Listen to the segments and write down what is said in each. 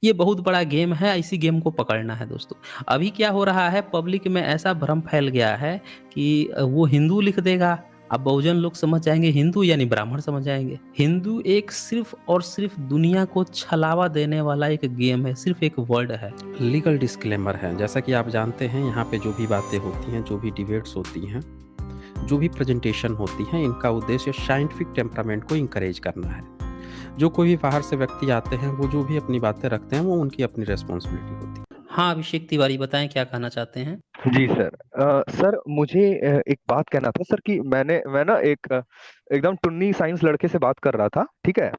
ये बहुत बड़ा गेम है, इसी गेम को पकड़ना है दोस्तों। अभी क्या हो रहा है, पब्लिक में ऐसा भ्रम फैल गया है कि वो हिंदू लिख देगा, अब बहुजन लोग समझ जाएँगे हिंदू यानी ब्राह्मण समझ जाएँगे। हिंदू एक सिर्फ़ और सिर्फ़ दुनिया को छलावा देने वाला एक गेम है, सिर्फ़ एक वर्ड है। लीगल डिस्क्लेमर है, जैसा कि आप जानते हैं यहाँ पे जो भी बातें होती हैं, जो भी डिबेट्स होती हैं, जो भी प्रेजेंटेशन होती हैं, इनका उद्देश्य साइंटिफिक टेम्परामेंट को इंकरेज करना है। जो कोई भी बाहर से व्यक्ति आते हैं, वो जो भी अपनी बातें रखते हैं, वो उनकी अपनी रिस्पॉन्सिबिलिटी होती है। हाँ, अभिषेक तिवारी बताएँ क्या कहना चाहते हैं? जी सर। सर मुझे एक बात कहना था सर कि मैं ना एक एकदम टुन्नी साइंस लड़के से बात कर रहा था, ठीक है?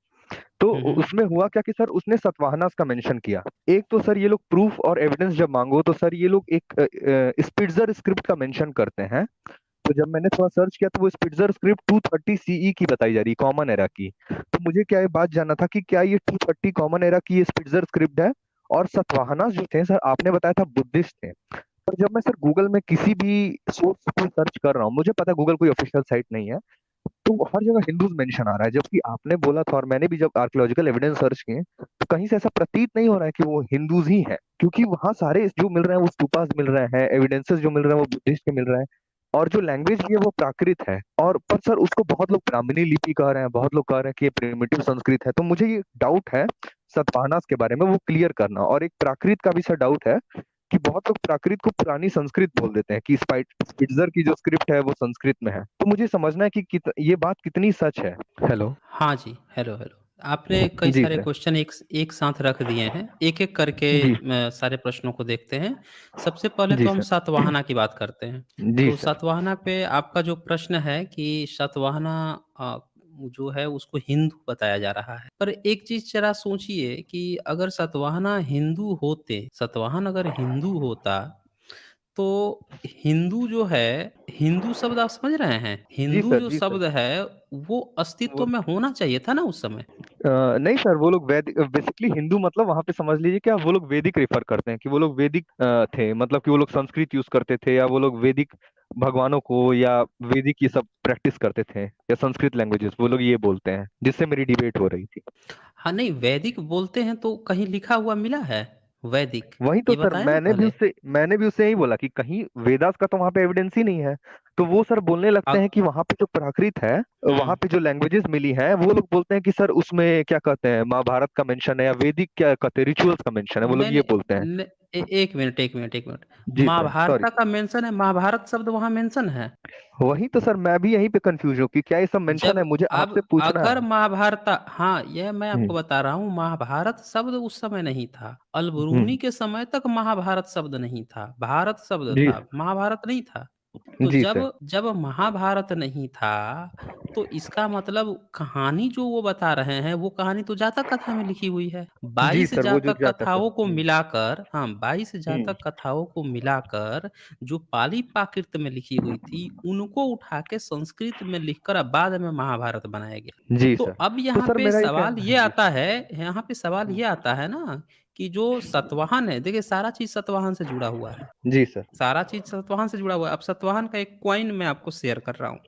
तो हुँ, हुँ। उसमें हुआ क्या कि सर उसने सतवाहनास का मेंशन किया। एक तो सर ये लोग प्रूफ और एविडेंस जब मांगो तो सर ये लोग एक स्पिट्जर स्क्रिप्ट का मेंशन करते हैं। तो जब मैंने थोड़ा सर्च किया तो वो स्पिट्जर स्क्रिप्ट 230 सीई की बताई जा रही, कॉमन एरा की। तो मुझे क्या ये बात जानना था कि क्या ये 230 कॉमन एरा की ये स्पिट्जर स्क्रिप्ट है? और सतवाहनास जो थे सर आपने बताया था बुद्धिस्ट थे। पर जब मैं सर गूगल में किसी भी सोर्स को सर्च कर रहा हूँ, मुझे पता है गूगल कोई ऑफिशियल साइट नहीं है, तो हर जगह हिंदूज मेंशन आ रहा है, जबकि आपने बोला था और मैंने भी जब आर्कियोलॉजिकल एविडेंस सर्च किए तो कहीं से ऐसा प्रतीत नहीं हो रहा है कि वो हिंदूज ही हैं, क्योंकि वहां सारे जो मिल रहे हैं वो स्तूपास मिल रहे हैं, एविडेंसेस जो मिल रहे हैं वो बुद्धिस्ट के मिल रहे हैं, और जो लैंग्वेज भी है वो प्राकृत है। और पर सर उसको बहुत लोग ब्राह्मणी लिपि कह रहे हैं, बहुत लोग कह रहे हैं कि ये प्रिमिटिव संस्कृत है। तो मुझे ये डाउट है सतवाहनास के बारे में, वो क्लियर करना। और एक प्राकृत का भी सर डाउट है कि बहुत लोग प्राकृत को पुरानी संस्कृत बोल देते हैं कि स्पिट्जर की जो स्क्रिप्ट है वो संस्कृत में है। तो मुझे समझना है कि ये बात कितनी सच है। हेलो। हाँ जी, हेलो, हेलो। आपने कई जी सारे सर। क्वेश्चन एक एक साथ रख दिए हैं। एक-एक करके जी। सारे प्रश्नों को देखते हैं। सबसे पहले जी तो हम सर। सातवाहना की बात करते हैं। जी तो सर। सातवाहना पे आपका जो प्रश्न है कि सातवाहना जो है उसको हिंदू बताया जा रहा है। पर एक चीज़ ज़रा सोचिए कि अगर सतवाहन अगर हिंदू होता तो हिंदू जो है, हिंदू शब्द आप समझ रहे हैं? जी हिंदू सर। जो जी सर। शब्द है, वो अस्तित्व वो में होना चाहिए था ना उस समय। नहीं सर, वो लोग वैदिक बेसिकली हिंदू मतलब वहां पे समझ लीजिए क्या वो लोग वैदिक रेफर करते हैं कि वो लोग वैदिक थे, मतलब कि वो लोग संस्कृत यूज करते थे, या वो लोग वैदिक भगवानों को या वैदिक ये सब प्रैक्टिस करते थे, या संस्कृत लैंग्वेजेस वो लोग ये बोलते हैं, जिससे मेरी डिबेट हो रही थी। हाँ, नहीं वैदिक बोलते हैं तो कहीं लिखा हुआ मिला है? वैदिक, वही तो ये सर, बताएँ ना पहले। मैंने भी उससे यही बोला कि कहीं वेदास का तो वहां पे एविडेंस ही नहीं है। तो वो सर बोलने लगते अग हैं कि वहां पे जो प्राकृत है, वहां हुँ। पे जो लैंग्वेजेस मिली हैं, वो लोग बोलते हैं कि सर उसमें क्या कहते हैं, महाभारत का मेंशन है या वैदिक क्या कहते हैं रिचुअल्स का मेंशन है, वो लोग ये मैंने बोलते हैं। न ए 1 मिनट, 1 मिनट, 1 मिनट। जी सर, सॉरी। महाभारता का मेंशन है, महाभारत शब्द वहाँ मेंशन है? वही तो सर, मैं भी यहीं पे कंफ्यूज हूँ कि क्या ये सब मेंशन है, जब मुझे अब आपसे पूछना अगर है। महाभारता हाँ, यह मैं आपको हम्म। बता रहा हूँ महाभारत शब्द उस समय नहीं था। अल-बरूनी हम्म। के समय तक महाभारत शब्द नहीं था। भारत शब्द जी। था, महाभारत नहीं था। तो जी जब सर। जब महाभारत नहीं था, तो इसका मतलब कहानी जो वो बता रहे हैं, वो कहानी तो जातक कथा में लिखी हुई है। जी 22 सर, वो जो जातक जातक है। कथाओं को मिलाकर हाँ, 22 हम्म। जातक कथाओं को मिलाकर जो पाली प्राकृत में लिखी हुई थी, उनको उठा के संस्कृत में लिखकर अब बाद में महाभारत बनाया गया। जी तो सर। अब तो यहाँ सर पे मेरा ये सवाल कहना ये है। जी आता सर। है यहाँ पे सवाल ये आता है ना कि जो सतवाहन है देखिए सारा चीज़ सतवाहन से जुड़ा हुआ है। जी सर। सारा चीज़ सतवाहन से जुड़ा हुआ है। अब सतवाहन का एक कॉइन मैं आपको शेयर कर रहा हूँ।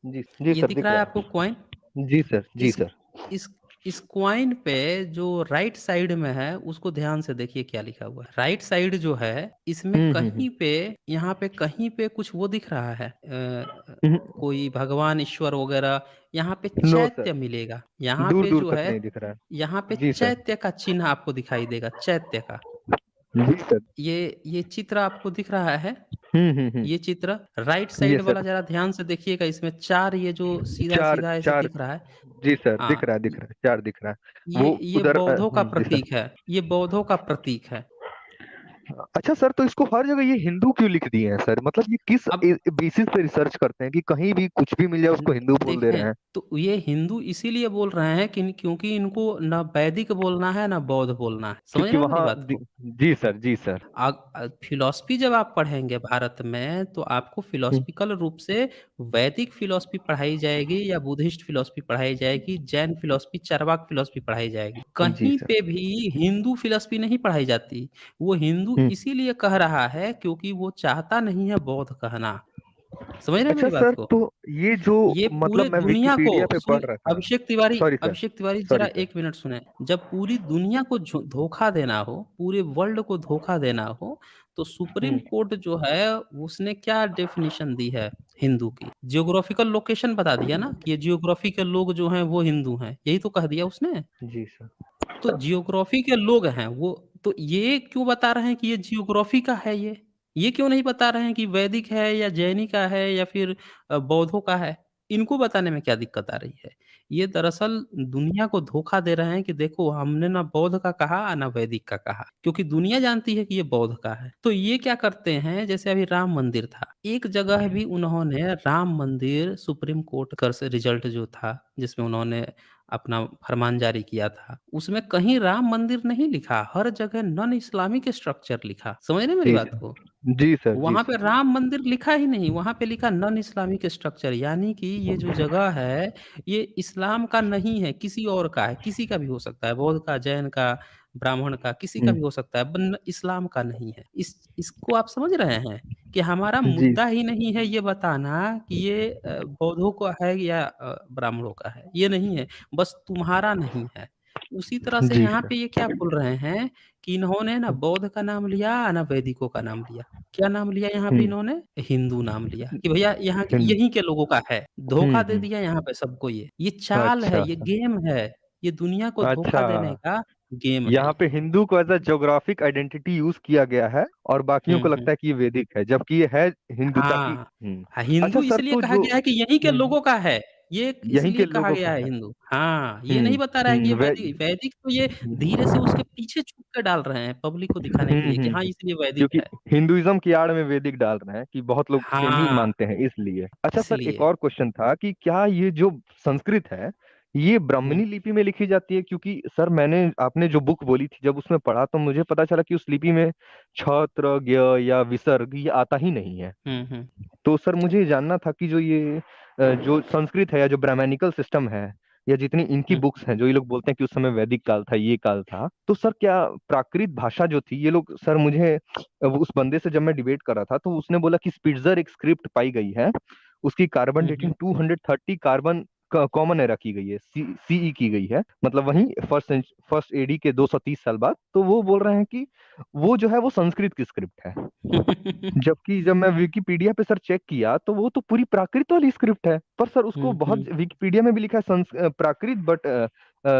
जी जी ये सर, दिख दिख रहा है रहा आपको कॉइन? है। जी सर। जी इस सर। इस इस कॉइन पे जो राइट साइड में है उसको ध्यान से देखिए क्या लिखा हुआ है। राइट साइड जो है इसमें हम्म। कहीं पे यहाँ पे कहीं पे कुछ वो दिख रहा है कोई भगवान ईश्वर वगैरह यहाँ पे नो सर, चैत्य मिलेगा। यहाँ दूर पे दूर जो तक है नहीं दिख रहा यहाँ पे है। जी सर। चैत्य का चिन्ह आपको दिखाई देगा, चैत्य का। जी सर। ये चित्र आपको दिख रहा है? हम्म। ये चित्र राइट ये साइड वाला सर। ज़रा ध्यान से देखिएगा इसमें 4 ये जो चार सीधा-सीधा ऐसे चार। दिख रहा है। जी सर, दिख हाँ, रहा है, दिख रहा है, चार दिख रहा है वो ये उधर। बौद्धों का जी सर। प्रतीक है, ये बौद्धों का प्रतीक है। अच्छा सर, तो इसको हर जगह ये हिंदू क्यों लिख दिए हैं सर? मतलब ये किस अब बेसिस पे रिसर्च करते हैं कि कहीं भी कुछ भी मिल जाए उसको हिंदू बोल दे देखें, रहे हैं? तो ये हिंदू इसीलिए बोल रहे हैं कि क्योंकि इनको ना वैदिक बोलना है, ना बौद्ध बोलना है। समझ क्योंकि रहे हैं मेरी वहाँ बात को? जी सर, जी सर। फ़िलॉसफ़ी जब आप पढ़ेंगे भारत में, तो आपको हम्म। फ़िलॉसफ़िकल रूप से वैदिक फ़िलॉसफ़ी पढ़ाई जाएगी या बुद्धिस्ट फ़िलॉसफ़ी पढ़ाई जाएगी, जैन फ़िलॉसफ़ी, चार्वाक फ़िलॉसफ़ी पढ़ाई जाएगी। जी कहीं सर। पे भी हिंदू फ़िलॉसफ़ी नहीं पढ़ाई जाती। वो हिंदू हम्म। इसीलिए कह रहा है क्योंकि वो चाहता नहीं है बौद्ध कहना। समझ रहे हैं अच्छा मेरी बात सर, को? तो ये जो ये मतलब पूरे मैं दुनिया को विकिपीडिया पे सुनिए, पढ़ रहा था। अभिषेक तिवारी सॉरी जरा सर। 1 मिनट सुनें। जब पूरी दुनिया को धोखा देना हो, पूरे वर्ल्ड को धोखा देना हो, तो सुप्रीम हम्म। कोर्ट जो है उसने क्या डेफिनिशन दी है हिंदू की? जियोग्राफिकल लोकेशन बता दिया ना कि ये जियोग्राफी के लोग जो हैं वो हिंदू हैं, यही तो कह दिया उसने। जी सर। तो जियोग्राफी के लोग हैं वो, तो ये क्यों बता रहे हैं कि ये जियोग्राफी का है ये? ये क्यों नहीं बता रहे हैं कि वैदिक है या जैनी का है या फिर बौद्धों का है? इनको बताने में क्या दिक्कत आ रही है? ये दरअसल दुनिया को धोखा दे रहे हैं कि देखो हमने ना बौद्ध का कहा ना वैदिक का कहा, क्योंकि दुनिया जानती है कि ये बौद्ध का है। तो ये क्या करते हैं, जैसे अभी राम मंदिर था, एक जगह भी उन्होंने राम मंदिर सुप्रीम कोर्ट का से रिजल्ट जो था, जिसमें उन्होंने अपना फरमान जारी किया था, उसमें कहीं राम मंदिर नहीं लिखा, हर जगह नॉन इस्लामिक स्ट्रक्चर लिखा। समझ रहे हैं मेरी जी बात सर। को? जी सर। जी वहाँ पे सर। राम मंदिर लिखा ही नहीं, वहाँ पे लिखा नॉन इस्लामिक स्ट्रक्चर, यानी कि ये जो जगह है, ये इस्लाम का नहीं है, किसी और का है, किसी का भी हो सकता है, बौद्ध का, जैन का, ब्राह्मण का, किसी का हम्म। भी हो सकता है, बन इस्लाम का नहीं है। इसको आप समझ रहे हैं कि हमारा जी। मुद्दा ही नहीं है ये बताना कि ये बौद्धों का है या ब्राह्मणों का है, ये नहीं है, बस तुम्हारा नहीं है। उसी तरह से जी यहाँ सर। पे ये क्या बोल रहे हैं कि इन्होंने ना बौद्ध का नाम लिया, ना वैदिकों का नाम लिया। क्या नाम लिया यहाँ पे हम्म। इन्होंने? हिंदू नाम लिया कि भैया यहाँ के हिंदू। यहीं के लोगों का है। धोखा दे हम्म। दिया यहाँ पे सबको ये। ये चाल है, अच्छा ये सर। गेम है, ये दुनिया को धोखा अच्छा, देने का गेम है यहाँ ये। पे हिंदू को as a geographic identity use किया गया है और बाकियों को हुँ। लगता है कि ये वैदिक है, जबकि ये है हिंदू, ताकि हाँ। हाँ, अच्छा हिंदू सर, इसलिए तो कहा जो गया है कि यहीं के लोगों का है। ये यहीं के इसलिए कहा लोगों का गया है है। हिंदू। हाँ, ये हम्म। नहीं बता रहा है कि ये वे वैदिक वैदिक तो ये धीरे से हम्म। उसके पीछे छुप के डाल रहे हैं पब्लिक को दिखाने के लिए कि हाँ, इसलिए वैदिक क्योंकि है। हिंदुइज्म की आड़ में वैदिक डाल रहे हैं कि बहुत लोग सेम ही हाँ, मानते हैं, इसलिए। अच्छा सर, एक इसलिए। और क्वेश्चन था कि क्या ये जो संस्कृत है, ये हुँ, ब्राह्मणी लिपि में लिखी जाती है? क्योंकि सर मैंने, आपने जो बुक बोली थी, जब उसमें पढ़ा तो मुझे पता चला कि उस लिपि में छत्र ज्ञ या विसर्ग ये आता ही नहीं है। हुँ। तो सर मुझे ये जानना था कि जो ये जो संस्कृत है या जो ब्राह्मणिकल सिस्टम है, या जितनी इनकी हुँ। बुक्स हैं, जो ये लोग बोलते हैं कि उस समय वैदिक काल था, ये काल था, तो सर क्या प्राकृत भाषा जो थी, ये लोग, सर मुझे उस बंदे से जब मैं डिबेट कर रहा था तो उसने बोला कि स्पिट्जर एक स्क्रिप्ट पाई गई है, उसकी कार्बन हुँ, डेटिंग हुँ। 230 कार्बन कॉमन एरा की गई है, सीई की गई है, मतलब वहीं फर्स्ट एडी के 230 साल बाद। तो वो बोल रहे हैं कि वो जो है वो संस्कृत की स्क्रिप्ट है, जबकि जब मैं विकिपीडिया पे सर चेक किया तो वो तो पूरी प्राकृत वाली स्क्रिप्ट है। पर सर उसको बहुत, हुँ। विकिपीडिया में भी लिखा है Prakrit, but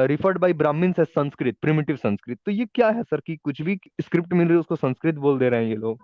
referred by Brahmins as Sanskrit, primitive Sanskrit. तो ये क्या है सर कि कुछ भी स्क्रिप्ट मिल रही है उसको संस्कृत बोल दे रहे हैं ये लोग?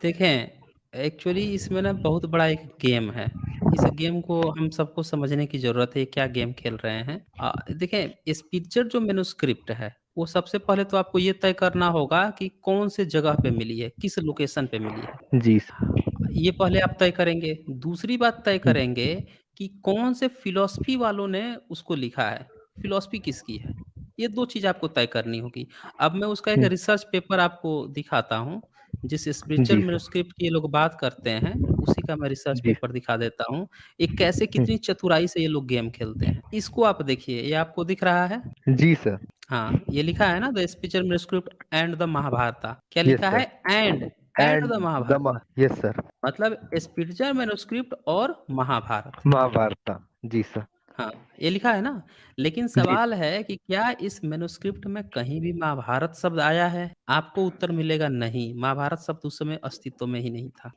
देखें, एक्चुअली इसमें ना बहुत बड़ा एक गेम है। इस गेम को हम सबको समझने की ज़रूरत है, ये क्या गेम खेल रहे हैं। देखें, स्क्रिप्चर जो मैन्युस्क्रिप्ट है, वो सबसे पहले तो आपको ये तय करना होगा कि कौन से जगह पे मिली है, किस लोकेशन पे मिली है। जी सर। ये पहले आप तय करेंगे। दूसरी बात तय हम्म। करेंगे कि कौन से फ़िलॉसफ़ी वालों ने उसको लिखा है, फ़िलॉसफ़ी किसकी है। ये 2 चीज़ आपको तय करनी होगी। अब मैं उसका एक हम्म। रिसर्च पेपर आपको दिखाता हूँ, जिस स्पिरिचुअल जी सर। मैन्युस्क्रिप्ट की ये लोग बात करते हैं, उसी का मैं रिसर्च जी पेपर दिखा देता हूँ। ये कैसे कितनी चतुराई से ये लोग गेम खेलते हैं। इसको आप देखिए, ये आपको दिख रहा है? जी सर। हाँ, ये लिखा है ना the spiritual manuscript and the Mahabharata. क्या यस लिखा है? Sir. And and the Mahabharata. Yes sir. मतलब स्पिरिचुअल मैन्युस्क्रिप्ट और महाभारत। महाभारत। जी सर। हाँ, ये लिखा है ना? लेकिन जी सवाल है कि क्या इस मैन्युस्क्रिप्ट में कहीं भी महाभारत शब्द आया है? आपको उत्तर मिलेगा नहीं, महाभारत शब्द उस समय अस्तित्व में ही नहीं था।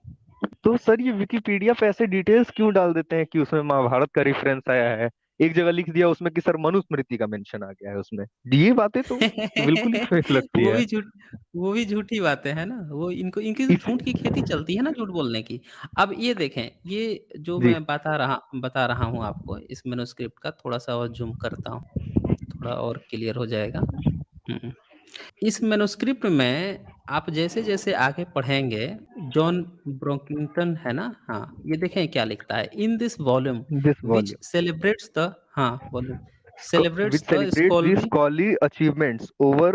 तो सर ये विकिपीडिया पे ऐसे डिटेल्स क्यों डाल देते हैं कि उसमें महाभारत का रेफरेंस आया है? एक जगह लिख दिया उसमें कि सर मनुस्मृति का मेंशन आ गया है उसमें। ये बातें तो बिल्कुल ही फेक लगती वो है। भी झूठ वो भी झूठी बातें हैं ना, वो इनको इनकी तो इस झूठ की खेती चलती है ना झूठ बोलने की। अब ये देखें, ये जो जी। मैं बता रहा हूँ आपको इस मैन्युस्क्रिप्ट का थोड़ा-सा और ज़ूम करता हूँ, थोड़ा और क्लियर हो जाएगा। हुँ। इस मैन्युस्क्रिप्ट में आप जैसे-जैसे आगे पढ़ेंगे, जॉन ब्रॉकलिंगटन है ना? हाँ, ये देखें क्या लिखता है, in this volume this which volume celebrates the हाँ, volume celebrates which the celebrates the scholarly scholarly achievements over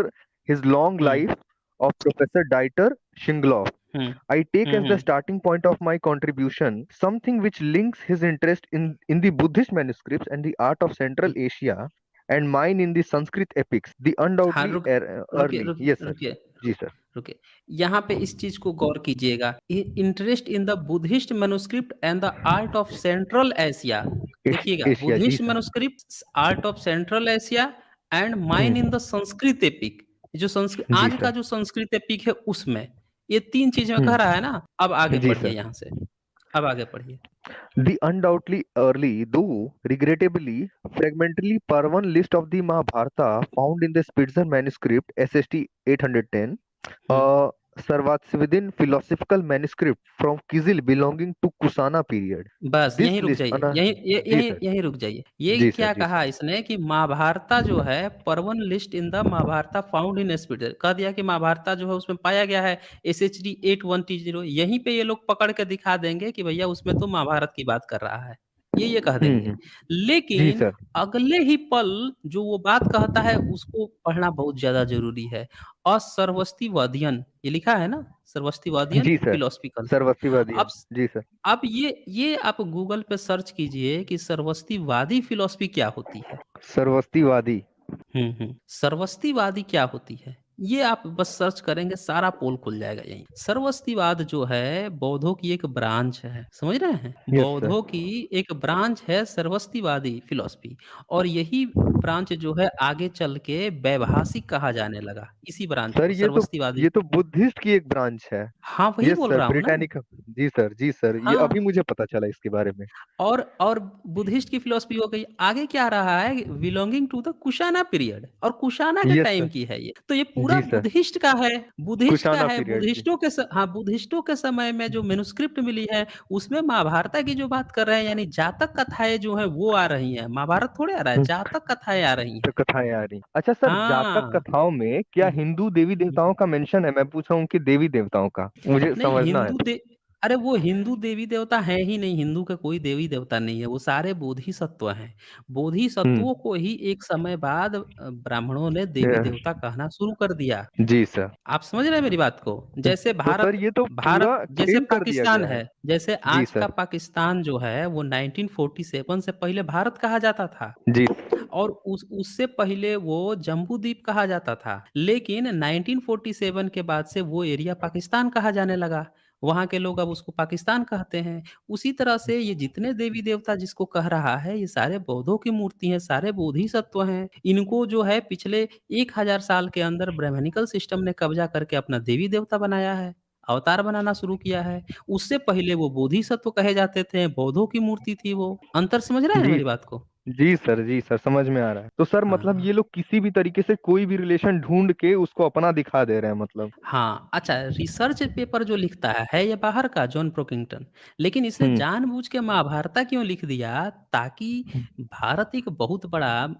his long hmm, life of Professor Dieter Shingloff. Hmm, I take as the hmm. starting point of my contribution something which links his interest in the Buddhist manuscripts and the art of Central Asia, and mine in the Sanskrit epics, the हाँ, undoubtedly रुकिए early. रुक Yes, sir. रुकिए जी sir. रुकिए, यहाँ पे इस चीज़ को गौर कीजिएगा। Interest in the Buddhist manuscript and the art of Central Asia. देखिएगा, एशिया, जी Buddhist sir. Manuscript, art of Central Asia and mine in hmm. The Sanskrit epic. जो संस्कृत जी आज का सर। जो संस्कृत एपिक है उसमें, ये 3 चीज़ें कह रहा है हम्म। ना। अब आगे जी पढ़िए सर। यहाँ से, अब आगे पढ़िए। The undoubtedly early, though regrettably fragmentary Parvan list of the Mahabharata found in the Spitzer manuscript SST 810, hmm. a Sarvatsvidin philosophical manuscript from Kizil belonging to Kusana period. बस This यहीं रुक list, जाइए, Anna, यहीं जी यहीं sir, यहीं रुक जाइए। ये जी सर, क्या जी कहा सर। इसने कि महाभारता जो है parvan list in the Mahabharata found in Spitzer, कह दिया कि महाभारता जो है उसमें पाया गया है एसएचडी 8120। यहीं पे ये लोग पकड़ के दिखा देंगे कि भैया उसमें तो महाभारत की बात कर रहा है। ये कह देंगे। हम्म। जी लेकिन सर। अगले ही पल जो वो बात कहता है उसको पढ़ना बहुत ज़्यादा ज़रूरी है। असर्वस्तिवादियन, ये लिखा है ना? सर्वस्तिवादियन जी सर। फिलॉसफिकल। सर्वस्तिवादी। अब जी सर। अब ये आप गूगल पे सर्च कीजिए कि सर्वस्तिवादी फिलॉसफी क्या होती है? सर्वस्तिवादी। सर्वस्तिवादी क्या होती है? ये आप बस सर्च करेंगे सारा पोल खुल जाएगा यहीं। सर्वस्तिवाद जो है बौद्धों की एक ब्रांच है, समझ रहे हैं? Yes sir. बौद्धों की एक ब्रांच है सर्वस्तिवादी फिलॉसफी, और यही ब्रांच जो है आगे चल के वैभाषिक कहा जाने लगा, इसी ब्रांच सर को ये तो सर्वस्तिवादी। ये तो बुद्धिस्ट की एक ब्रांच है। हाँ, वही यस बोल सर, रहा हूँ ना। ब्रिटानिका। जी सर, जी सर, ये हाँ। अभी मुझे पता चला इसके बारे में। और बुद्धिस्ट की फिलॉसफी हो गई। आगे क्या रहा है, belonging to the Kushana period, और कुशाना के यस टाइम सर। की है ये। तो ये पूरा जी सर। बुद्धिस्ट का है, बुद्धिस्ट का कुशाना है। पीरियड, जी। बुद्धिस्टों के हाँ, बुद्धिस्टों के समय में जो मैन्युस्क्रिप्ट मिली है उसमें महाभारत की जो बात कर रहे हैं, यानी जातक कथाएं जो है वो आ रही हैं। महाभारत थोड़े आ रहा है, हम्म, जातक कथाएं आ रही तो हैं। कथाएं आ रही। अच्छा सर, जातक हाँ। कथाओं में क्या हम्म, हिंदू देवी देवताओं हम्म। का मेंशन है? मैं पूछ रहा हूँ कि देवी देवताओं का मुझे नहीं, समझना है। अरे वो हिंदू देवी देवता है ही नहीं, हिंदू का कोई देवी देवता नहीं है, वो सारे बोधिसत्व हैं। हम्म। बोधिसत्वों को ही एक समय बाद ब्राह्मणों ने देवी ये- देवता कहना शुरू कर दिया। जी सर। आप समझ रहे हैं मेरी बात को? जैसे तो सर भारत ये तो भारत पूरा जैसे खेल कर दिया पाकिस्तान गया है। है, जैसे जी आज का सर। पाकिस्तान जो है वो 1947 से पहले भारत कहा जाता था। जी। और उस उससे पहले वो जम्बूद्वीप कहा जाता था। लेकिन 1947 के बाद से वो एरिया पाकिस्तान कहा जाने लगा। वहाँ के लोग अब उसको पाकिस्तान कहते हैं। उसी तरह से ये जितने देवी-देवता जिसको कह रहा है, ये सारे बौद्धों की मूर्ति हैं, सारे बोधिसत्व हैं। इनको जो है पिछले 1000 साल के अंदर ब्राह्मणिकल सिस्टम ने कब्ज़ा करके अपना देवी-देवता बनाया है, अवतार बनाना शुरू किया है। उससे पहले वो बोधिसत्व कहे जाते थे, बौद्धों की मूर्ति थी वो। अंतर समझ रहे हैं जी मेरी बात को? जी सर, समझ में आ रहा है। तो सर मतलब हाँ। ये लोग किसी भी तरीके से कोई भी रिलेशन ढूंढ के उसको अपना दिखा दे रहे हैं मतलब। हाँ, अच्छा, रिसर्च पेपर जो लिखता है ये बाहर का जॉन प्रोकिंगटन, लेकिन इसने हम्म। जानबूझ के महाभारता क्यों लिख दिया, ताकि भारत एक बहुत बड़ा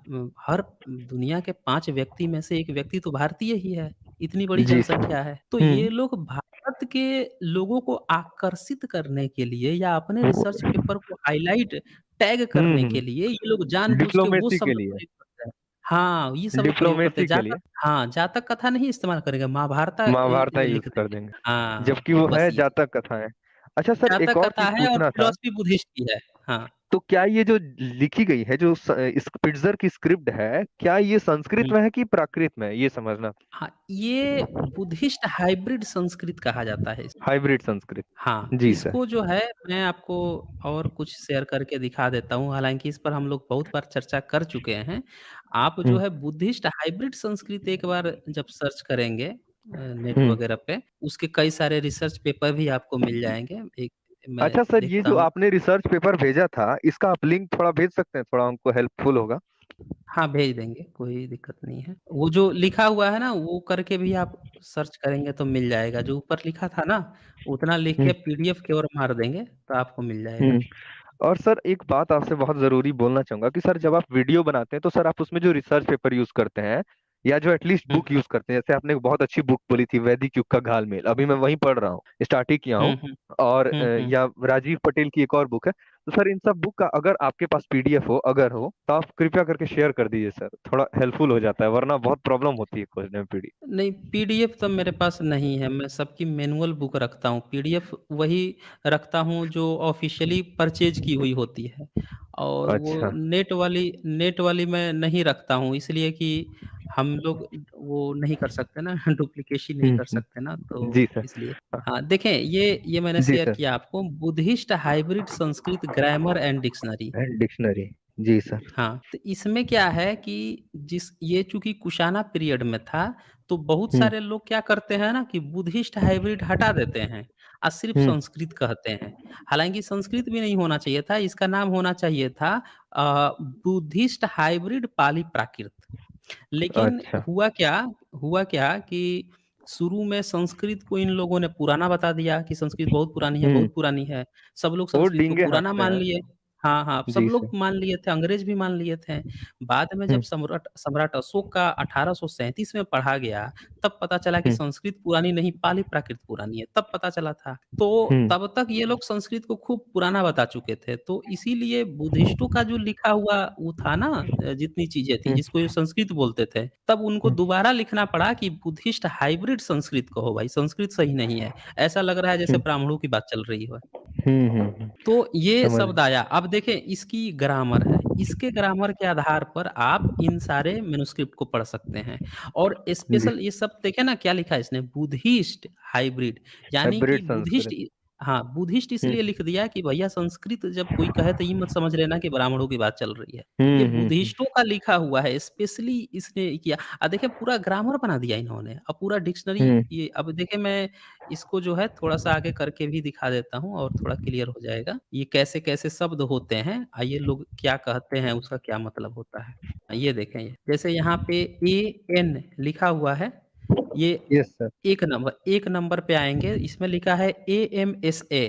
हर दुनिया के 5 व्यक्ति में से 1 व्यक्ति तो भारतीय ही है, इतनी बड़ी जी सर। जनसंख्या है। तो हम्म। ये लोग भारत के लोगों को आकर्षित करने के लिए या अपने रिसर्च पेपर को हाइलाइट टैग करने के हम्म। लिए ये लोग जानबूझ के वो डिप्लोमेसी के शब्द लिए। प्रयोग करते हैं। हाँ, ये शब्द प्रयोग करते डिप्लोमेसी हैं। के लिए हाँ, जातक कथा नहीं इस्तेमाल करेंगे, महाभारता महाभारता यूज लिख कर देंगे। देंगे, हाँ, जबकि वो बस है ये। जातक कथाएं। अच्छा सर, एक जातक और कथा चीज है और पूछना था। फिलॉसफी बुद्धिस्ट की है। हाँ। तो क्या ये जो लिखी गई है, जो स्पिट्जर की स्क्रिप्ट है, क्या ये संस्कृत हुँ। में है कि प्राकृत में है, ये समझना। हाँ, ये बुद्धिस्ट हाइब्रिड संस्कृत कहा जाता है इसको। हाइब्रिड संस्कृत। हाँ, जी सर। इसको जो है मैं आपको और कुछ शेयर करके दिखा देता हूँ, हालाँकि इस पर हम लोग बहुत बार चर्चा कर चुके हैं। आप जो हम्म। है बुद्धिस्ट हाइब्रिड संस्कृत एक बार जब सर्च करेंगे नेट हम्म। वगैरह पे, उसके कई सारे रिसर्च पेपर भी आपको मिल जाएँगे। एक मैं अच्छा सर, ये देखता जो हूँ। आपने रिसर्च पेपर भेजा था, इसका आप लिंक थोड़ा भेज सकते हैं? थोड़ा हमको हेल्पफुल होगा। हाँ, भेज देंगे, कोई दिक्कत नहीं है। वो जो लिखा हुआ है ना, वो करके भी आप सर्च करेंगे तो मिल जाएगा। जो ऊपर लिखा था ना, उतना लिख हम्म। के पीडीएफ की ओर मार देंगे, तो आपको मिल जाएगा। हम्म। और सर एक बात आपसे बहुत जरूरी बोलना चाहूंगा कि सर जब आप वीडियो बनाते हैं तो सर आप उसमें जो रिसर्च पेपर यूज करते हैं या जो एटलीस्ट हुँ, बुक यूज करते हैं, जैसे आपने एक बहुत अच्छी बुक बोली थी वैदिक युग का घालमेल, अभी मैं वहीं पढ़ रहा हूँ, स्टार्ट ही किया हूँ। हुँ, हुँ, और हुँ, हुँ। या राजीव पटेल की एक और बुक है। तो सर इन सब बुक का अगर आपके पास पीडीएफ हो, अगर हो तो आप कृपया करके शेयर कर दीजिए सर, थोड़ा हेल्पफुल हो जाता है, वरना बहुत प्रॉब्लम होती है खोजने में पीडीएफ। नहीं, पीडीएफ तो मेरे पास नहीं है, मैं सबकी मैनुअल बुक रखता हूँ। पीडीएफ वही रखता हूँ जो ऑफ़िशियली परचेज़ की हुई होती है, और वो अच्छा। नेट वाली मैं नहीं रखता हूँ, इसलिए कि हम लोग वो नहीं कर सकते ना डुप्लीकेशन नहीं कर हुँ। सकते ना तो जी सर। इसलिए। हाँ, हाँ, देखें ये मैंने जी शेयर सर। किया आपको Buddhist hybrid Sanskrit grammar and dictionary. Dictionary. जी सर। हाँ, तो इसमें क्या है कि जिस ये चूँकि कुशाना पीरियड में था, तो बहुत हुँ, सारे लोग क्या करते हैं ना कि बुद्धिस्ट हाइब्रिड हटा देते हैं और सिर्फ़ हुँ। संस्कृत कहते हैं। हालाँकि संस्कृत भी नहीं होना चाहिए था, इसका नाम होना चाहिए था बुद्धिस्ट हाइब्रिड पाली प्राकृत। लेकिन अच्छा। हुआ क्या कि शुरू में संस्कृत को इन लोगों ने पुराना बता दिया कि संस्कृत बहुत पुरानी है, हुँ। बहुत पुरानी है। सब लोग वो संस्कृत को डींगे पुराना हाँकते मान हैं। लिए। हाँ, हाँ, सब जी लोग सर। मान लिए थे, अंग्रेज़ भी मान लिए थे। बाद में जब हुँ, सम्राट सम्राट अशोक का 1837 में पढ़ा गया, तब पता चला कि हुँ, संस्कृत पुरानी नहीं, पाली प्राकृत पुरानी है, तब पता चला था। तो हुँ, तब तक ये लोग संस्कृत को खूब पुराना बता चुके थे, तो इसीलिए बुद्धिस्टों का जो लिखा हुआ वो था ना जितनी चीज़ें थी, हुँ, जिसको ये संस्कृत बोलते थे, तब उनको हुँ, दोबारा लिखना पड़ा कि बुद्धिस्ट हाइब्रिड संस्कृत कहो भाई, संस्कृत सही नहीं है। ऐसा लग रहा है जैसे हुँ, ब्राह्मणों की बात चल रही हो। हुँ, हुँ, हुँ। तो ये समझ शब्द आया। अब देखें इसकी ग्रामर है। इसके ग्रामर के आधार पर आप इन सारे मैन्युस्क्रिप्ट को पढ़ सकते हैं और जी, स्पेशल ये सब देखें ना क्या लिखा है इसने बुद्धिस्ट हाइब्रिड यानी कि हाइब्रिड बुद्धिस्ट संस्कृत। हाँ, बुद्धिस्ट हुँ, इसलिए लिख दिया कि भैया संस्कृत जब कोई कहे तो ये मत समझ लेना कि ब्राह्मणों की बात चल रही है। ये हुँ, हुँ, हुँ, बुद्धिस्टों का लिखा हुआ है स्पेशली इसने किया। देखिए पूरा ग्रामर बना दिया इन्होंने। अब पूरा डिक्शनरी हुँ, ये अब देखिए मैं इसको जो है थोड़ा-सा आगे करके भी दिखा देता हूँ और थोड़ा क्लियर हो जाएगा। ये कैसे-कैसे शब्द होते हैं, आइए लोग क्या कहते हैं, उसका क्या मतलब होता है। ये देखें ये, जैसे यहाँ पे एएन लिखा हुआ है, ये यस सर। 1 नंबर पे आएँगे, इसमें लिखा है एएमएसए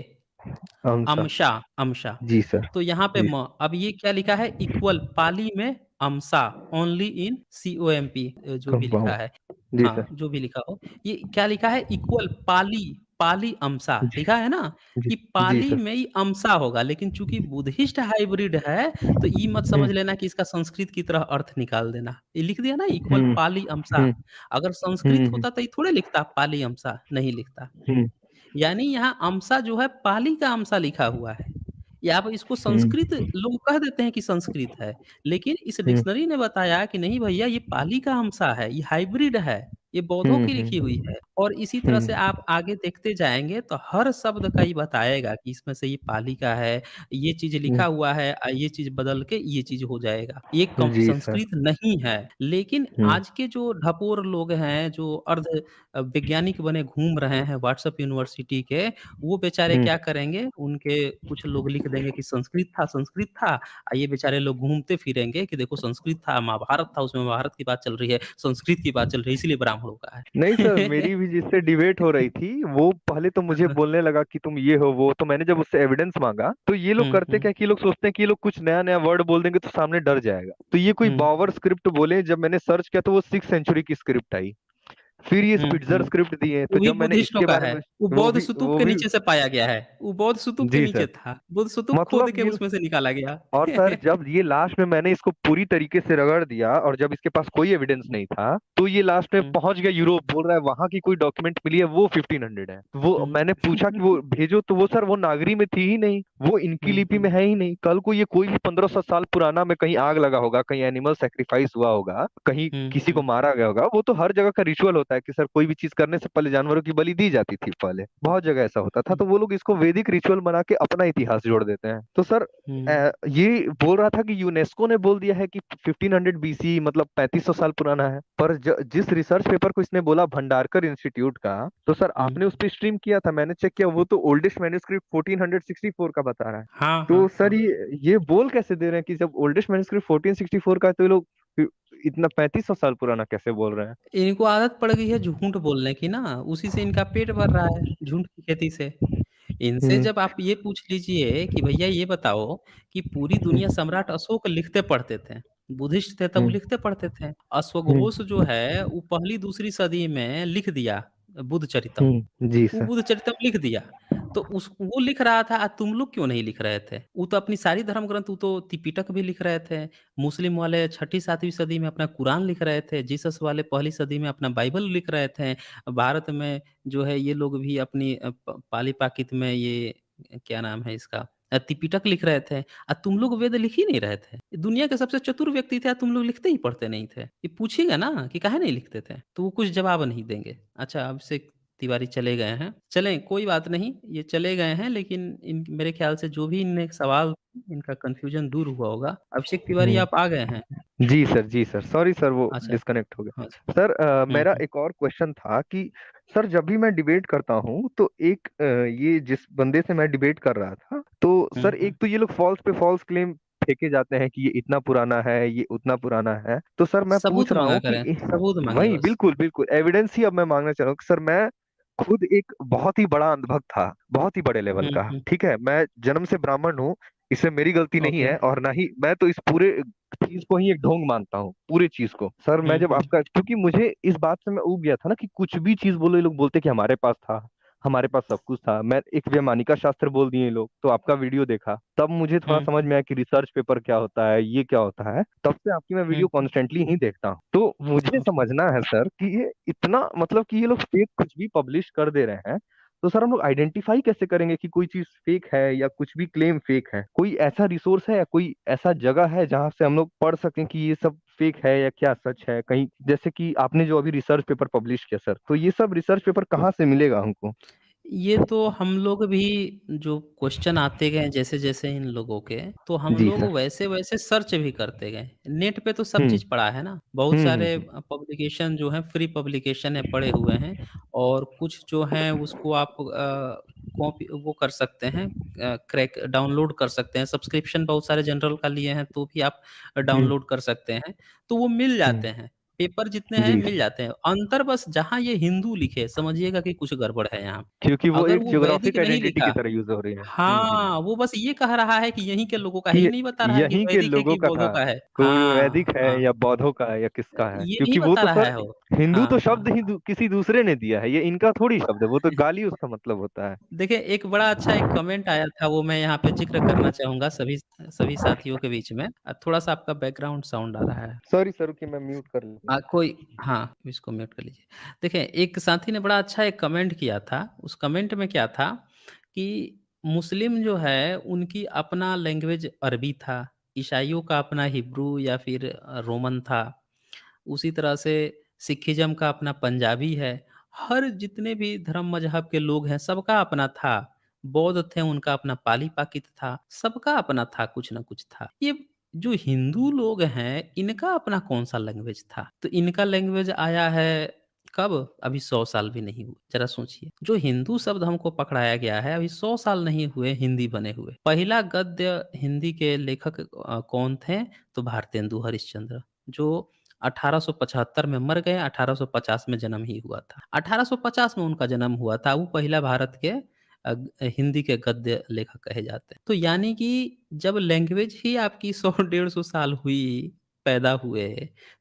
अम्सा। अम्शा अम्शा। जी सर। तो यहाँ पे जी, अब ये क्या लिखा है इक्वल पाली में अम्सा ओनली इन सीओएमपी जो भी लिखा कंपाउंड। है। जी हाँ, सर। जो भी लिखा हो। ये क्या लिखा है इक्वल पाली पाली अम्सा जी, लिखा है ना जी, कि जी पाली सर। में ही अम्सा होगा लेकिन चूँकि बुद्धिस्ट हाइब्रिड है, तो ये मत हुँ, समझ लेना कि इसका संस्कृत की तरह अर्थ निकाल देना। ये लिख दिया ना इक्वल हुँ, पाली अम्सा। हुँ, अगर हुँ, संस्कृत हुँ, होता तो ये थोड़े लिखता पाली अम्सा, नहीं लिखता। हुँ, यानी यहाँ अम्सा जो है पाली का अम्सा लिखा हुआ है। या आप इसको हुँ, संस्कृत लोग कह देते हैं कि संस्कृत है, लेकिन इस हुँ, डिक्शनरी ने बताया कि नहीं भैया ये पाली का अम्सा है, ये हाइब्रिड है, ये बौद्धों हुँ, की लिखी हुई हुँ, है। और इसी तरह से हुँ, आप आगे देखते जाएँगे तो हर शब्द का ये बताएगा कि इसमें से ये पाली का है, ये चीज़ हुँ, लिखा हुआ है ये चीज़ बदल के ये चीज़ हो जाएगा। ये कम जी सर। संस्कृत नहीं है, लेकिन हुँ, आज के जो ढपोर लोग हैं, जो वैज्ञानिक बने घूम रहे हैं व्हाट्सएप यूनिवर्सिटी के, वो बेचारे हुँ, क्या करेंगे, उनके कुछ लोग लिख देंगे कि संस्कृत था ये बेचारे लोग घूमते फिरेंगे कि देखो संस्कृत था, महाभारत था, उसमें महाभारत की बात चल रही है, संस्कृत की बात चल रही है, इसीलिए ब्राह्मणों का है। नहीं सर, मेरी भी जिससे डिबेट हो रही थी, वो पहले तो मुझे बोलने लगा कि तुम ये हो, वो, तो मैंने जब उससे एविडेंस माँगा, तो ये लोग हुँ, करते हुँ, क्या कि ये लोग सोचते हैं कि ये लोग कुछ नया-नया वर्ड बोल देंगे तो सामने डर जाएगा। तो ये कोई हुँ, बावर स्क्रिप्ट बोले, जब मैंने सर्च किया तो वो 6th सेंचुरी की स्क्रिप्ट आई। फिर ये हुँ, स्पिट्ज़र हुँ। स्क्रिप्ट दिए, तो वो भी जब मैंने बुद्धिस्टों इसके का बारे है। में वो वो बौद्ध भी स्तूप वो के भी नीचे से पाया गया है। वो बौद्ध स्तूप के जी नीचे सर। था। बुद्ध स्तूप खोद मतलब के ये उसमें से निकाला गया। और सर जब ये लास्ट में मैंने इसको पूरी तरीके से रगड़ दिया और जब इसके पास कोई एविडेंस नहीं था, तो ये लास्ट में हुँ, पहुंच गया यूरोप, बोल रहा है वहां की कोई डॉक्यूमेंट मिली है वो 1500 है। वो हुँ। मैंने पूछा कि वो भेजो, तो वो सर वो नागरी में थी ही नहीं, वो इनकी हुँ, लिपि में हुँ, है ही नहीं। कल को ये कोई भी 1500 साल पुराना में कहीं आग लगा होगा, कहीं एनिमल सेक्रीफाइस हुआ होगा, कहीं हुँ, किसी को हुँ, मारा गया होगा। वो तो हर जगह का रिचुअल होता है कि सर कोई भी चीज करने से पहले जानवरों की बलि दी जाती थी, पहले बहुत जगह ऐसा होता था। हुँ, तो वो लोग इसको वैदिक रिचुअल बना के अपना इतिहास जोड़ देते हैं। तो सर हुँ, ये बोल रहा था कि यूनेस्को ने बोल दिया है कि 1500 बीसी मतलब 3500 साल पुराना है, पर जिस रिसर्च पेपर को इसने बोला भंडारकर इंस्टीट्यूट का, तो सर हुँ। आपने उस पे स्ट्रीम किया था, मैंने चेक किया, वो तो ओल्डेस्ट मैन्युस्क्रिप्ट 1464 का बता रहा है। हाँ, तो हाँ, सर हाँ। ये बोल कैसे दे रहे हैं कि जब ओल्डेस्ट मैन्युस्क्रिप्ट 1464 का है, तो ये लोग इतना 3500 साल पुराना कैसे बोल रहे हैं? इनको आदत पड़ गई है झूठ बोलने की ना, उसी से इनका पेट भर रहा है, झूठ की खेती से। इनसे हम्म, जब आप ये पूछ लीजिए कि भैया ये बताओ कि पूरी दुनिया हम्म, सम्राट अशोक लिखते पढ़ते थे, बुद्धिस्ट थे तब वो हम्म, लिखते पढ़ते थे। अश्वघोष हम्म, जो है वो पहली दूसरी सदी में लिख दिया बुद्ध चरितम। जी वो सर। बुद्ध चरितम लिख दिया। तो उस वो लिख रहा था तुम लोग क्यों नहीं लिख रहे थे? वो तो अपनी सारी धर्म ग्रंथ वो तो त्रिपिटक भी लिख रहे थे। मुस्लिम वाले 6ठी-7वीं सदी में अपना कुरान लिख रहे थे। जीसस वाले पहली सदी में अपना बाइबल लिख रहे थे। भारत में जो है ये लोग भी अपनी पाली-पाकित में ये क्या नाम है इसका? त्रिपिटक लिख रहे थे, तुम लोग वेद लिख ही नहीं रहे थे। दुनिया के सबसे चतुर व्यक्ति थे, तुम लोग लिखते ही पढ़ते नहीं थे। ये पूछिएगा ना कि काहे नहीं लिखते थे? तो वो कुछ जवाब नहीं देंगे। अच्छा, अभिषेक तिवारी चले गए हैं। चलें, कोई बात नहीं, ये चले गए हैं, लेकिन इन मेरे ख्याल से जो भी इनने सवाल, इनका कन्फ्यूजन दूर हुआ होगा। अभिषेक तिवारी हम्म। आप आ गए हैं? जी सर, सॉरी सर, वो अच्छा, डिस्कनेक्ट हो गया। हाँ। सर हुँ, मेरा हुँ। एक और क्वेश्चन था कि सर जब भी मैं डिबेट करता हूँ तो एक ये जिस बंदे से मैं डिबेट कर रहा था, तो हुँ, सर हुँ। एक तो ये लोग फॉल्स पे फॉल्स क्लेम फेंके जाते हैं कि ये इतना पुराना है, ये उतना पुराना है। तो सर मैं पूछ सबूत रहा माँगा हूँ करें, कि सबूत माँगिए वही बस। बिल्कुल बिल्कुल एविडेंस ही अब मैं मांगना चाह रहा हूँ कि सर मैं खुद एक बहुत ही बड़ा अंधभक्त था, बहुत ही बड़े लेवल हुँ, का। हुँ। ठीक है, मैं जन्म से ब्राह्मण हूँ, इसमें मेरी गलती नहीं ओके। है, और ना ही मैं तो इस पूरे चीज को ही एक ढोंग मानता हूँ, पूरी चीज को। सर मैं हुँ, जब हुँ। आपका, क्योंकि मुझे इस बात से मैं ऊब गया था ना कि कुछ भी चीज बोलो ये लोग बोलते कि हमारे पास था, हमारे पास सब कुछ था। मैं एक वैमानिका शास्त्र बोल दिए ये लोग, तो आपका वीडियो देखा तब मुझे थोड़ा हुँ, समझ हुँ। में आया कि रिसर्च पेपर क्या होता है, ये क्या होता है। तब से आपकी मैं हुँ, वीडियो हुँ। कॉन्स्टेंटली ही देखता हूँ। तो मुझे ओके। समझना है सर कि ये इतना मतलब कि ये लोग फेक कुछ भी पब्लिश कर दे रहे हैं, तो सर हम लोग आइडेंटिफाई कैसे करेंगे कि कोई चीज फेक है या कुछ भी क्लेम फेक है? कोई ऐसा रिसोर्स है या कोई ऐसा जगह है जहां से हम लोग पढ़ सकें कि ये सब फेक है या क्या सच है? कहीं जैसे कि आपने जो अभी रिसर्च पेपर पब्लिश किया सर, तो ये सब रिसर्च पेपर कहाँ से मिलेगा हमको? ये तो हम लोग भी, जो क्वेश्चन आते गए जैसे-जैसे इन लोगों के, तो हम जी लोग सर। वैसे-वैसे सर्च भी करते गए। नेट पे तो सब हम्म चीज़ पड़ा है ना, बहुत सारे हम्म। पब्लिकेशन जो हैं फ्री पब्लिकेशन है, पड़े हुए हैं, और कुछ जो हैं उसको आप कॉपी वो कर सकते हैं, क्रैक डाउनलोड कर सकते हैं। सब्सक्रिप्शन बहुत सारे जनरल का लिए हैं तो भी आप हम्म डाउनलोड कर सकते हैं, तो वो मिल जाते हम्म। हैं। पेपर जितने हैं जी मिल सर, जाते हैं। अंतर बस जहाँ ये हिंदू लिखे, समझिए कि कुछ गड़बड़ है यहाँ। क्योंकि वो अगर एक वो वैदिक ज्योग्राफिक नहीं आइडेंटिटी की लिखा, तरह यूज हो रही है। हाँ, वो बस ये कह रहा है कि यहीं के लोगों का है, कि ये नहीं बता रहा है कि यहीं के वैदिक है लोगों कि का बौद्धों था, का है। कोई हाँ, वैदिक है हाँ। या बौद्धों का है या किसका है, ये नहीं क्योंकि वो बता तो रहा सर है वो। हिंदू तो हाँ, शब्द हाँ। ही किसी दूसरे ने दिया है, ये इनका थोड़ी शब्द है, वो तो गाली उसका मतलब होता है। देखिए, एक बड़ा अच्छा एक कमेंट आया था, वो मैं यहाँ पे ज़िक्र करना चाहूँगा सभी सभी साथियों के बीच में। थोड़ा-सा आपका बैकग्राउंड साउंड आ रहा है। सॉरी सर कि मैं म्यूट कर लेता हूँ। कोई, हाँ, इसको म्यूट कर लीजिए। देखिए, एक साथी ने बड़ा अच्छा एक कमेंट किया था, उस कमेंट में क्या था कि मुस्लिम जो है, उनकी अपना लैंग्वेज अरबी था, ईसाइयों का अपना हिब्रू या फिर रोमन था, उसी तरह से सिखिज़्म का अपना पंजाबी है। हर जितने भी धर्म मज़हब के लोग हैं, सबका अपना था। बौद्ध थे, उनका अपना पाली-पाकित था, सबका अपना था, कुछ ना कुछ था। ये जो हिंदू लोग हैं, इनका अपना कौन-सा लैंग्वेज था? तो इनका लैंग्वेज आया है कब? अभी 100 साल भी नहीं हुए, ज़रा सोचिए। जो हिंदू शब्द हमको पकड़ाया गया है, अभी 100 साल नहीं हुए हिंदी बने हुए। पहला गद्य हिंदी के लेखक कौन थे? तो भारतेंदु हरिश्चंद्र, जो 1875 में मर गए, 1850 में जन्म ही हुआ था। 1850 में उनका जन्म हुआ था, वो पहला भारत के हिंदी के गद्य लेखक कहे जाते हैं। तो यानी कि जब लैंग्वेज ही आपकी 100 डेढ़ 100 साल हुई, पैदा हुए,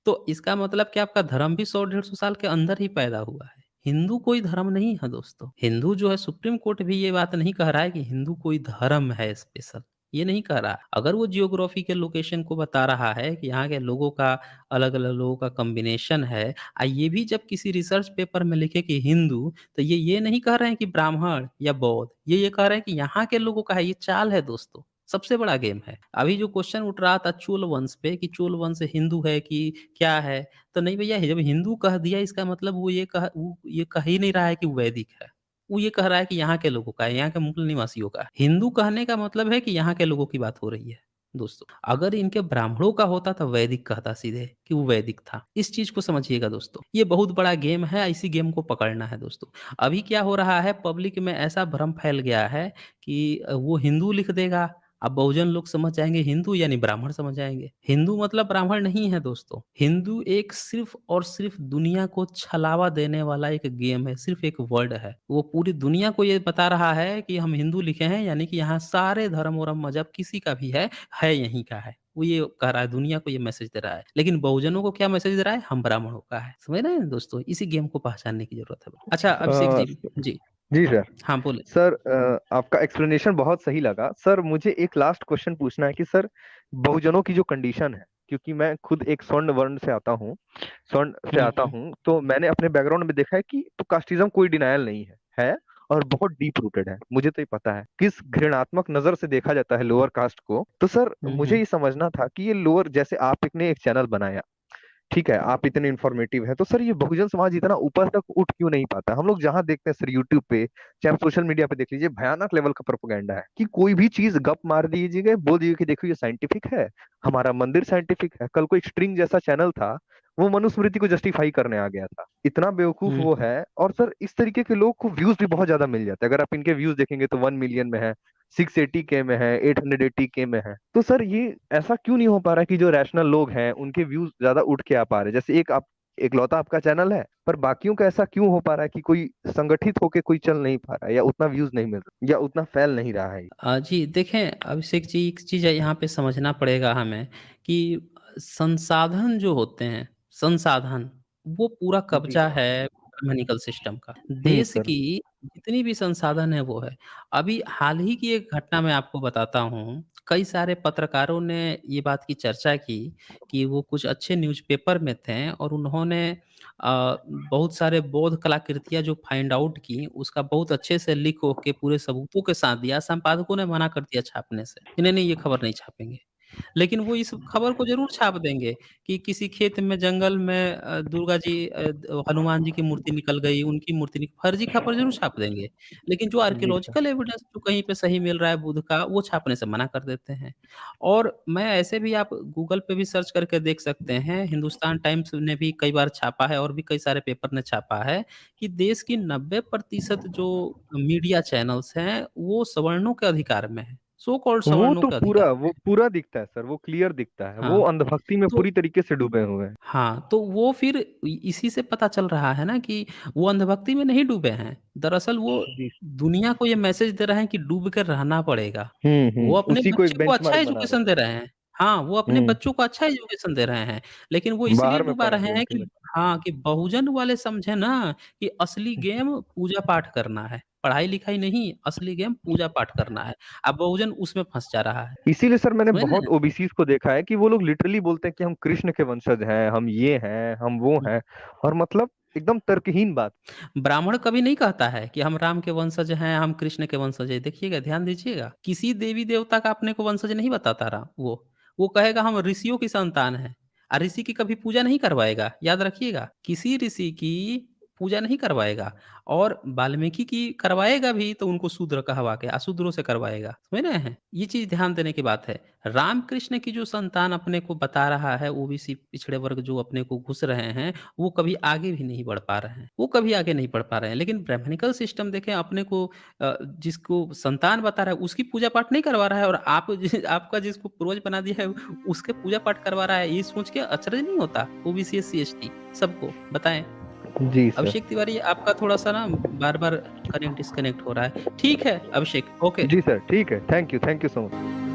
तो इसका मतलब कि आपका धर्म भी 100 डेढ़ 100 साल के अंदर ही पैदा हुआ है। हिंदू कोई धर्म नहीं है दोस्तों। हिंदू जो है, सुप्रीम कोर्ट भी ये बात नहीं कह रहा है कि हिंदू कोई धर्म है स्पेशल, ये नहीं कह रहा। अगर वो जियोग्राफी के लोकेशन को बता रहा है कि यहाँ के लोगों का, अलग-अलग लोगों का कॉम्बिनेशन है, ये भी जब किसी रिसर्च पेपर में लिखे कि हिंदू, तो ये नहीं कह रहे हैं कि ब्राह्मण या बौद्ध, ये कह रहे हैं कि यहाँ के लोगों का है, ये चाल है दोस्तों। सबसे बड़ा गेम है। अभी जो क्वेश्चन उठ रहा था चोल वंश पे कि चोल वंश हिंदू है कि क्या है? तो नहीं भैया, जब हिंदू कह दिया इसका मतलब वो ये कह ही नहीं रहा है कि वो वैदिक है। वो ये कह रहा है कि यहाँ के लोगों का है, यहाँ के मूल निवासियों का है। हिंदू कहने का मतलब है कि यहाँ के लोगों की बात हो रही है दोस्तों। अगर इनके ब्राह्मणों का होता तो वैदिक कहता सीधे कि वो वैदिक था। इस चीज़ को समझिएगा दोस्तों। ये बहुत बड़ा गेम है, इसी गेम को पकड़ना है दोस्तों। अभी क्या हो रहा है, पब्लिक में ऐसा भ्रम फैल गया है कि वो हिंदू लिख देगा, अब बहुजन लोग समझ जाएँगे हिंदू यानी ब्राह्मण समझ जाएँगे। हिंदू मतलब ब्राह्मण नहीं है दोस्तों। हिंदू एक सिर्फ़ और सिर्फ़ दुनिया को छलावा देने वाला एक गेम है, सिर्फ़ एक वर्ड है। वो पूरी दुनिया को ये बता रहा है कि हम हिंदू लिखे हैं, यानी कि यहाँ सारे धर्म-वर्म मज़हब किसी का भी है यहीं का है। वो ये कह रहा है, दुनिया को ये मैसेज दे रहा है। लेकिन बहुजनों को क्या मैसेज दे रहा है? हम ब्राह्मणों का है। समझ रहे हैं दोस्तों? इसी गेम को पहचानने की ज़रूरत है। अच्छा, अभिषेक अ, जी। जी। जी सर। हाँ, बोलें। सर आपका एक्सप्लेनेशन बहुत सही लगा। सर मुझे एक लास्ट क्वेश्चन पूछना है कि सर बहुजनों की जो कंडीशन है, क्योंकि मैं खुद एक स्वर्ण वर्ण से आता हूँ, स्वर्ण से हुँ, आता हुँ। हूँ, तो मैंने अपने बैकग्राउंड में देखा है कि तो कास्टिज्म कोई डिनायल नहीं है, और बहुत डीप रूटेड है। मुझे तो ये पता है किस घृणात्मक नजर से देखा जाता है लोअर कास्ट को। तो सर मुझे ये समझना था कि ये लोअर, जैसे आप एक ने एक चैनल बनाया, ठीक है, आप इतने इन्फॉर्मेटिव है, तो सर ये बहुजन समाज इतना ऊपर तक उठ क्यों नहीं पाता? हम लोग जहां देखते हैं सर यूट्यूब पे, चाहे आप सोशल मीडिया पे देख लीजिए, भयानक लेवल का प्रोपेगेंडा है कि कोई भी चीज गप मार दीजिएगा, बोल दीजिए कि देखो ये साइंटिफिक है, हमारा मंदिर साइंटिफिक है। कल कोई स्ट्रिंग जैसा चैनल था, वो मनुस्मृति को जस्टिफाई करने आ गया था। इतना बेवकूफ वो है। और सर इस तरीके के लोग को व्यूज भी बहुत ज्यादा मिल जाते हैं। अगर आप इनके व्यूज देखेंगे तो 1 मिलियन में है, 680K में है, 880K में है। तो सर ये ऐसा क्यों नहीं हो पा रहा कि जो रैशनल लोग हैं उनके व्यूज ज्यादा उठ के आ पा रहे हैं? जैसे एक आप एकलौता आपका चैनल है, पर बाकियों का ऐसा क्यों हो पा रहा है कि कोई संगठित होके कोई चल नहीं पा रहा है, या उतना व्यूज नहीं मिल रहा, या उतना फैल नहीं रहा है? जी देखें, अभिषेक जी, एक चीज़ है यहाँ पे समझना पड़ेगा हमें कि संसाधन जो होते हैं, संसाधन, वो पूरा जी कब्ज़ा है ब्राह्मणिकल सिस्टम का। देश सर। की जितनी भी संसाधन है वो है। अभी हाल ही की एक घटना मैं आपको बताता हूँ, कई सारे पत्रकारों ने ये बात की चर्चा की कि वो कुछ अच्छे न्यूज़पेपर में थे और उन्होंने बहुत सारे बौद्ध कलाकृतियाँ जो फाइंड आउट की, उसका बहुत अच्छे से लिख के पूरे सबूतों के साथ दिया। संपादकों ने मना कर दिया छापने से, कि नहीं, नहीं ये खबर नहीं छापेंगे। लेकिन वो इस खबर को ज़रूर छाप देंगे कि किसी खेत में, जंगल में दुर्गा जी हनुमान जी की मूर्ति निकल गई, उनकी मूर्ति फर्जी खबर ज़रूर छाप देंगे। लेकिन जो जी सर। आर्कियोलॉजिकल एविडेंस जो कहीं पे सही मिल रहा है बुद्ध का, वो छापने से मना कर देते हैं। और मैं ऐसे भी, आप गूगल पे भी सर्च करके देख सकते हैं, हिंदुस्तान टाइम्स ने भी कई बार छापा है और भी कई सारे पेपर ने छापा है कि देश की 90% जो मीडिया चैनल्स हैं, वो सवर्णों के अधिकार में है। सो कॉल्ड वो सवर्णों तो के अधिकार पूरा, में वो है। पूरा दिखता है सर, वो क्लियर दिखता है, वो हाँ, अंधभक्ति में तो पूरी तरीके से डूबे हुए हैं। हाँ, तो वो फिर इसी से पता चल रहा है ना कि वो अंधभक्ति में नहीं डूबे हैं। दरअसल वो जी। दुनिया को ये मैसेज दे रहे हैं कि डूब कर रहना पड़ेगा। वो अपने उसी को एक बच्चे को अच्छा बेंचमार्क बना रहे एजुकेशन दे रहे हैं। हाँ, वो अपने हैं। बच्चों को अच्छा एजुकेशन दे रहे हैं। लेकिन वो इसलिए बाहर में डुबा रहे पढ़ेंगे हैं उनके कि बच्चे। हाँ, कि बहुजन वाले समझे ना कि असली गेम पूजा-पाठ करना है। पढ़ाई-लिखाई नहीं, असली गेम पूजा-पाठ करना है। अब बहुजन उसमें फँस जा रहा है। इसीलिए सर मैंने समझ रहे बहुत हैं? ओबीसीज को देखा है कि वो लोग लिटरली बोलते हैं कि हम कृष्ण के वंशज हैं, हम ये हैं, हम वो हुँ। हैं। और मतलब एकदम तर्कहीन बात। ब्राह्मण कभी नहीं कहता है कि हम राम के वंशज हैं, हम कृष्ण के वंशज हैं। देखिएगा, ध्यान दीजिएगा, किसी देवी-देवता का अपने को वंशज नहीं बताता रहा वो। वो कहेगा हम ऋषियों की संतान हैं। ऋषि की कभी पूजा नहीं करवाएगा, याद रखिएगा। किसी ऋषि की पूजा नहीं करवाएगा और वाल्मीकि की करवाएगा भी तो उनको शूद्र कहवा के अशूद्रों से करवाएगा। समझ रहे हैं? ये चीज़ ध्यान देने की बात है। राम-कृष्ण की जो संतान अपने को बता रहा है, ओबीसी पिछड़े वर्ग जो अपने को घुस रहे हैं, वो कभी आगे भी नहीं बढ़ पा रहे हैं, वो कभी आगे नहीं बढ़ पा रहे हैं। लेकिन ब्राह्मणिकल सिस्टम देखें, अपने को जिसको संतान बता रहा है उसकी पूजा-पाठ नहीं करवा रहा है और आप आपका जिसको पूर्वज बना दिया है उसके पूजा-पाठ करवा रहा है। ये सोच के अचरज नहीं होता? ओबीसी, एससी, एसटी सबको बताएँ। जी सर। अभिषेक तिवारी, आपका थोड़ा-सा ना बार-बार कनेक्ट डिस्कनेक्ट हो रहा है। ठीक है अभिषेक, ओके। जी सर, ठीक है। Thank you so much.